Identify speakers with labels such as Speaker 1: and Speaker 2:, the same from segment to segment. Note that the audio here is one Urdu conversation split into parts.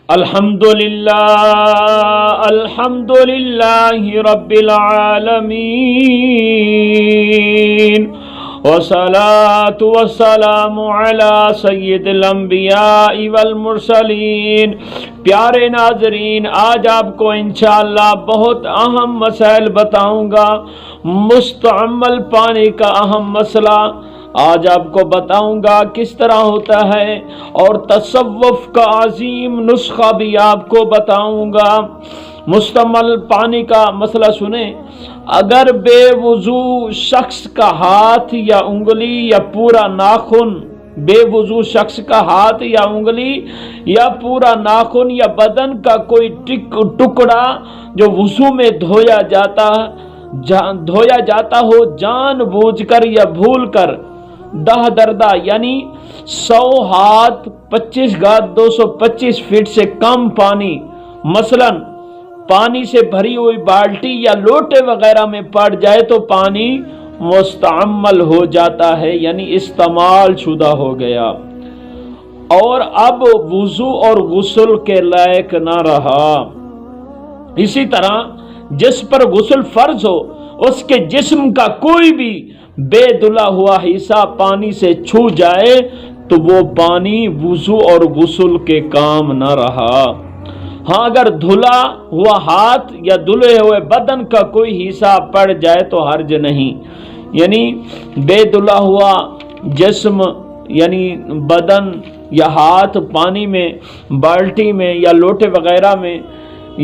Speaker 1: الحمدللہ رب العالمین والصلاة والسلام علی سید الانبیاء والمرسلین۔ پیارے ناظرین، آج آپ کو انشاءاللہ بہت اہم مسائل بتاؤں گا۔ مستعمل پانی کا اہم مسئلہ آج آپ کو بتاؤں گا کس طرح ہوتا ہے، اور تصوف کا عظیم نسخہ بھی آپ کو بتاؤں گا۔ مستعمل پانی کا مسئلہ سنیں۔ اگر بے وضو شخص کا ہاتھ یا انگلی یا پورا ناخن، بے وضو شخص کا ہاتھ یا انگلی یا پورا ناخن یا بدن کا کوئی ٹکڑا جو وضو میں دھویا جاتا ہو جان بوجھ کر یا بھول کر، دہ دردہ یعنی 100 ہاتھ 25 گز 225 فٹ سے کم پانی، مثلا پانی سے بھری ہوئی بالٹی یا لوٹے وغیرہ میں پڑ جائے تو پانی مستعمل ہو جاتا ہے، یعنی استعمال شدہ ہو گیا اور اب وضو اور غسل کے لائق نہ رہا۔ اسی طرح جس پر غسل فرض ہو، اس کے جسم کا کوئی بھی بے دھلا ہوا حصہ پانی سے چھو جائے تو وہ پانی وضو اور غسل کے کام نہ رہا۔ ہاں، اگر دھلا ہوا ہاتھ یا دھلے ہوئے بدن کا کوئی حصہ پڑ جائے تو حرج نہیں، یعنی بے دھلا ہوا جسم یعنی بدن یا ہاتھ پانی میں، بالٹی میں یا لوٹے وغیرہ میں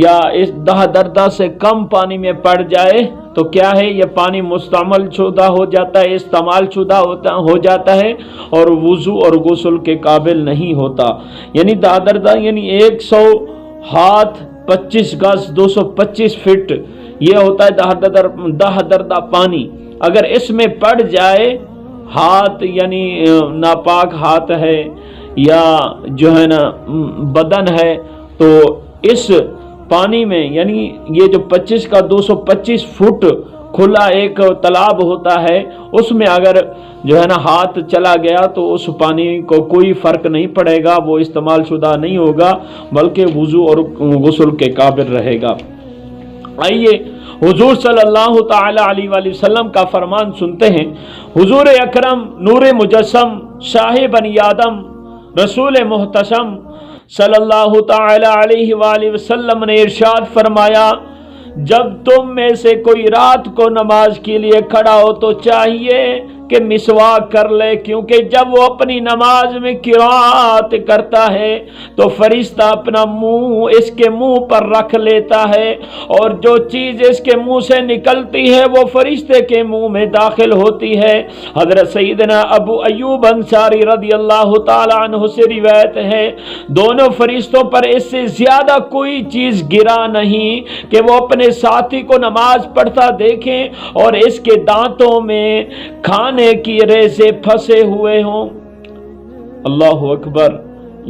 Speaker 1: یا اس دہ دردہ سے کم پانی میں پڑ جائے تو کیا ہے، یہ پانی مستعمل شدہ ہو جاتا ہے، استعمال شدہ ہو جاتا ہے اور وضو اور غسل کے قابل نہیں ہوتا۔ یعنی دہ دردہ یعنی 100 ہاتھ 25 گز 225 فٹ، یہ ہوتا ہے دہ دردہ پانی۔ اگر اس میں پڑ جائے ہاتھ، یعنی ناپاک ہاتھ ہے یا جو ہے نا بدن ہے، تو اس پانی میں یعنی یہ جو 25 کا 225 فٹ کھلا ایک تالاب ہوتا ہے، اس میں اگر جو ہے نا ہاتھ چلا گیا تو اس پانی کو کوئی فرق نہیں پڑے گا، وہ استعمال شدہ نہیں ہوگا بلکہ وضو اور غسل کے قابل رہے گا۔ آئیے حضور صلی اللہ تعالی علیہ وآلہ وسلم کا فرمان سنتے ہیں۔ حضور اکرم نور مجسم شاہ بنی آدم رسول محتشم صلی اللہ تعالی علیہ وآلہ وسلم نے ارشاد فرمایا، جب تم میں سے کوئی رات کو نماز کے لیے کھڑا ہو تو چاہیے کہ مسواک کر لے، کیونکہ جب وہ اپنی نماز میں قرات کرتا ہے تو فرشتہ اپنا منہ اس کے منہ پر رکھ لیتا ہے، اور جو چیز اس کے منہ سے نکلتی ہے وہ فرشتے کے منہ میں داخل ہوتی ہے۔ حضرت سیدنا ابو ایوب انصاری رضی اللہ تعالی عنہ سے روایت ہے، دونوں فرشتوں پر اس سے زیادہ کوئی چیز گرا نہیں کہ وہ اپنے ساتھی کو نماز پڑھتا دیکھیں اور اس کے دانتوں میں کھانے کی ریزے پھنسے ہوئے ہوں۔ اللہ اکبر،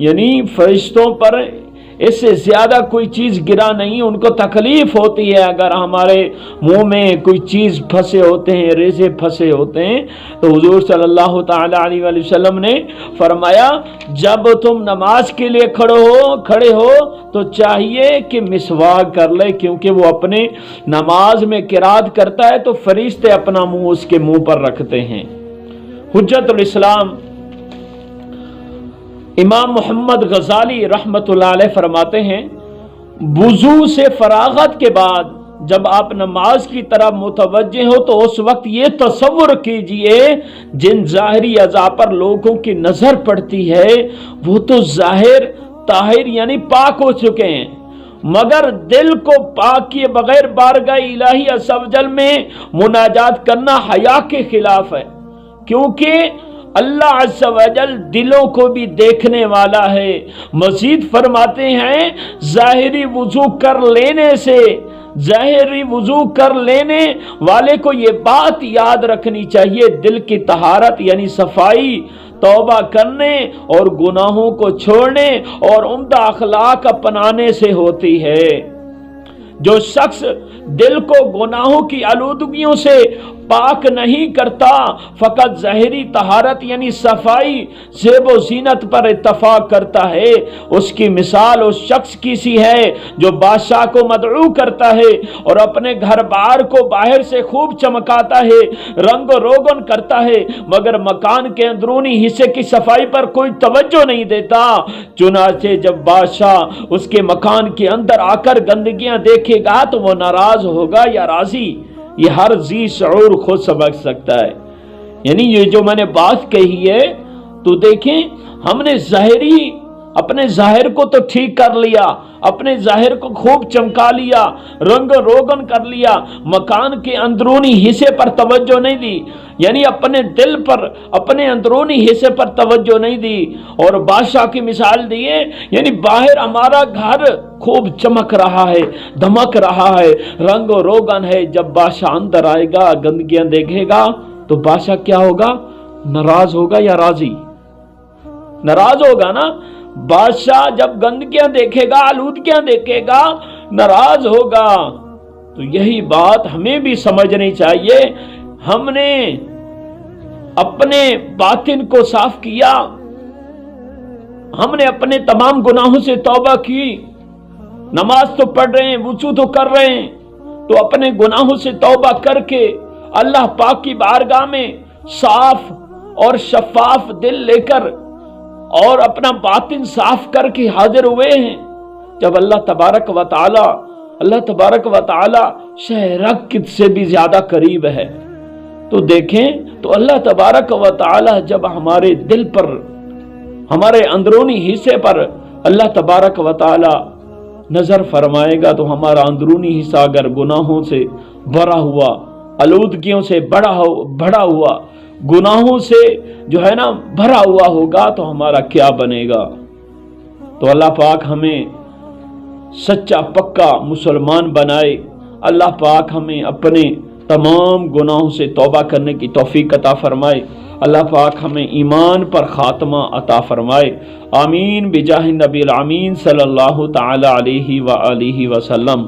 Speaker 1: یعنی فرشتوں پر اس سے زیادہ کوئی چیز گرا نہیں، ان کو تکلیف ہوتی ہے اگر ہمارے منہ میں کوئی چیز پھنسے ہوتے ہیں، ریزے پھنسے ہوتے ہیں۔ تو حضور صلی اللہ تعالی علیہ وآلہ وسلم نے فرمایا، جب تم نماز کے لیے کھڑے ہو تو چاہیے کہ مسواک کر لے، کیونکہ وہ اپنے نماز میں قرات کرتا ہے تو فرشتے اپنا منہ اس کے منہ پر رکھتے ہیں۔ حجت الاسلام امام محمد غزالی رحمۃ اللہ علیہ فرماتے ہیں، وضو سے فراغت کے بعد جب آپ نماز کی طرف متوجہ ہو تو اس وقت یہ تصور کیجئے جن ظاہری اعضاء پر لوگوں کی نظر پڑتی ہے وہ تو ظاہر طاہر یعنی پاک ہو چکے ہیں، مگر دل کو پاک کیے بغیر بارگاہ الہی عز و جل میں مناجات کرنا حیا کے خلاف ہے، کیونکہ اللہ عز و جل دلوں کو بھی دیکھنے والا ہے۔ مزید فرماتے ہیں، ظاہری وضو کر لینے والے کو یہ بات یاد رکھنی چاہیے، دل کی طہارت یعنی صفائی توبہ کرنے اور گناہوں کو چھوڑنے اور عمدہ اخلاق اپنانے سے ہوتی ہے۔ جو شخص دل کو گناہوں کی آلودگیوں سے پاک نہیں کرتا، فقط ظاہری طہارت یعنی صفائی زیب و زینت پر اتفاق کرتا ہے، اس کی مثال اس شخص کی سی ہے جو بادشاہ کو مدعو کرتا ہے اور اپنے گھر بار کو باہر سے خوب چمکاتا ہے، رنگ و روگن کرتا ہے، مگر مکان کے اندرونی حصے کی صفائی پر کوئی توجہ نہیں دیتا۔ چنانچہ جب بادشاہ اس کے مکان کے اندر آ کر گندگیاں دیکھے گا تو وہ ناراض ہوگا یا راضی، یہ ہر ذی شعور خود سمجھ سکتا ہے۔ یعنی یہ جو میں نے بات کہی ہے تو دیکھیں، ہم نے اپنے ظاہر کو تو ٹھیک کر لیا، اپنے ظاہر کو خوب چمکا لیا، رنگ و روگن کر لیا، مکان کے اندرونی حصے پر توجہ نہیں دی، یعنی اپنے دل پر، اپنے اندرونی حصے پر توجہ نہیں دی، اور بادشاہ کی مثال دیے، یعنی باہر ہمارا گھر خوب چمک رہا ہے، دمک رہا ہے، رنگ و روگن ہے، جب بادشاہ اندر آئے گا، گندگیاں دیکھے گا تو بادشاہ کیا ہوگا؟ ناراض ہوگا یا راضی؟ ناراض ہوگا نا۔ بادشاہ جب گندگیاں دیکھے گا، آلودگیاں دیکھے گا، ناراض ہوگا۔ تو یہی بات ہمیں بھی سمجھنی چاہیے۔ ہم نے اپنے باطن کو صاف کیا، ہم نے اپنے تمام گناہوں سے توبہ کی، نماز تو پڑھ رہے ہیں، وضو تو کر رہے ہیں، تو اپنے گناہوں سے توبہ کر کے اللہ پاک کی بارگاہ میں صاف اور شفاف دل لے کر اور اپنا باطن صاف کر کے حاضر ہوئے ہیں۔ جب اللہ تبارک و تعالی شہرک سے بھی زیادہ قریب ہے، تو دیکھیں تو اللہ تبارک و تعالی جب ہمارے دل پر، ہمارے اندرونی حصے پر اللہ تبارک و تعالی نظر فرمائے گا تو ہمارا اندرونی حصہ اگر گناہوں سے بھرا ہوا، آلودگیوں سے بڑا ہوا، گناہوں سے جو ہے نا بھرا ہوا ہوگا تو ہمارا کیا بنے گا؟ تو اللہ پاک ہمیں سچا پکا مسلمان بنائے، اللہ پاک ہمیں اپنے تمام گناہوں سے توبہ کرنے کی توفیق عطا فرمائے، اللہ پاک ہمیں ایمان پر خاتمہ عطا فرمائے، آمین بجاہ نبی الامین صلی اللہ تعالی علیہ وآلہ وسلم۔